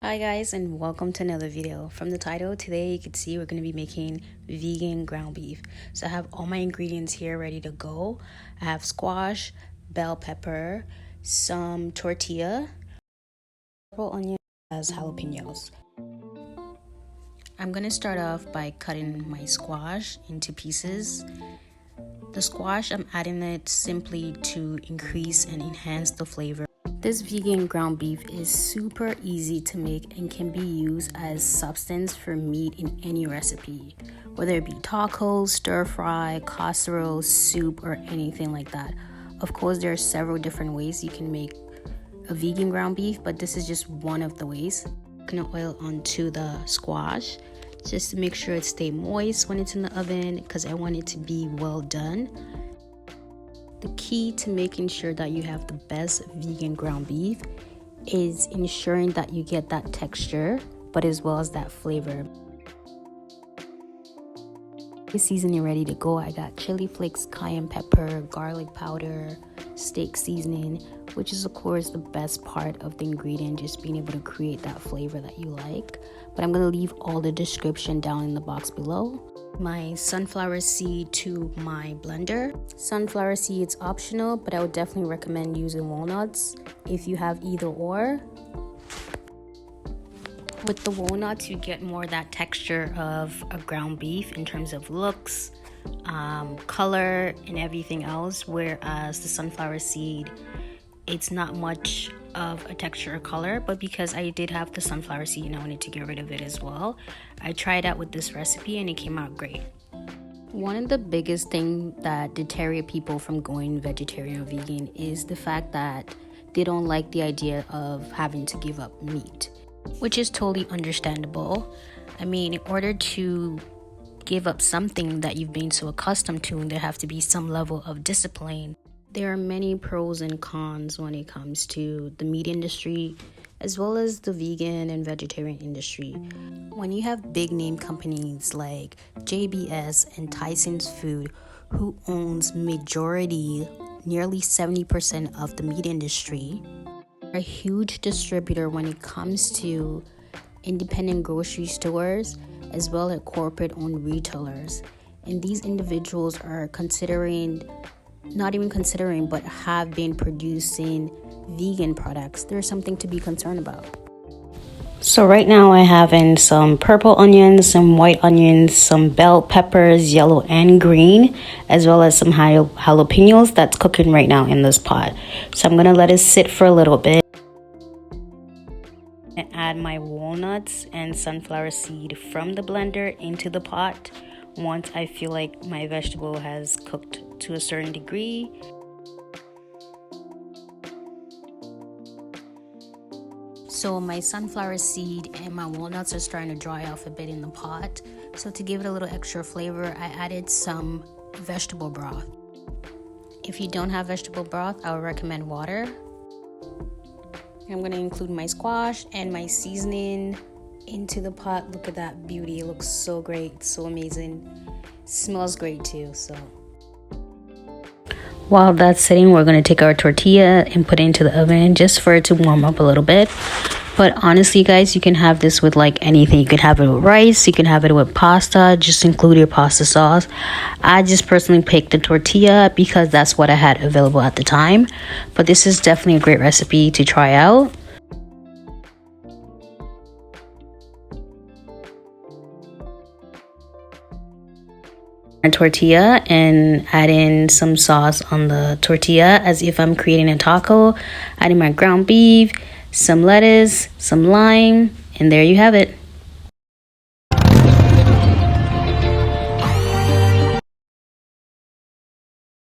Hi guys, and welcome to another video. From the title, today you can see we're going to be making vegan ground beef. So I have all my ingredients here ready to go. I have squash, bell pepper, some tortilla, purple onion, as jalapenos. I'm going to start off by cutting my squash into pieces. The squash, I'm adding it simply to increase and enhance the flavor. This vegan ground beef is super easy to make and can be used as substance for meat in any recipe, whether it be tacos, stir fry, casserole, soup, or anything like that. Of course, there are several different ways you can make a vegan ground beef, but this is just one of the ways. Coconut oil onto the squash just to make sure it stays moist when it's in the oven because I want it to be well done. The key to making sure that you have the best vegan ground beef is ensuring that you get that texture, but as well as that flavor. The seasoning ready to go. I got chili flakes, cayenne pepper, garlic powder, steak seasoning, which is of course the best part of the ingredient, just being able to create that flavor that you like. But I'm going to leave all the description down in the box below. My sunflower seed to my blender. Sunflower seeds optional, but I would definitely recommend using walnuts if you have either or. With the walnuts, you get more that texture of a ground beef in terms of looks, color, and everything else, whereas the sunflower seed, it's not much of a texture or color. But because I did have the sunflower seed and I wanted to get rid of it as well, I tried out with this recipe and it came out great. One of the biggest things that deter people from going vegetarian or vegan is the fact that they don't like the idea of having to give up meat, which is totally understandable. I mean, in order to give up something that you've been so accustomed to, there have to be some level of discipline. There are many pros and cons when it comes to the meat industry, as well as the vegan and vegetarian industry. When you have big name companies like JBS and Tyson's Food, who owns majority, nearly 70% of the meat industry, a huge distributor when it comes to independent grocery stores, as well as corporate-owned retailers. And these individuals are not even considering, but have been producing vegan products. There's something to be concerned about. So right now I have in some purple onions, some white onions, some bell peppers, yellow and green, as well as some jalapenos that's cooking right now in this pot. So I'm going to let it sit for a little bit. And add my walnuts and sunflower seed from the blender into the pot once I feel like my vegetable has cooked to a certain degree. So my sunflower seed and my walnuts are starting to dry off a bit in the pot. So to give it a little extra flavor, I added some vegetable broth. If you don't have vegetable broth, I would recommend water. I'm going to include my squash and my seasoning into the pot. Look at that beauty. It looks so great, so amazing. Smells great too. So while that's sitting, we're going to take our tortilla and put it into the oven just for it to warm up a little bit. But honestly, guys, you can have this with like anything. You can have it with rice, you can have it with pasta. Just include your pasta sauce. I just personally picked the tortilla because that's what I had available at the time. But this is definitely a great recipe to try out. Tortilla and add in some sauce on the tortilla as if I'm creating a taco. Adding my ground beef, some lettuce, some lime, and there you have it.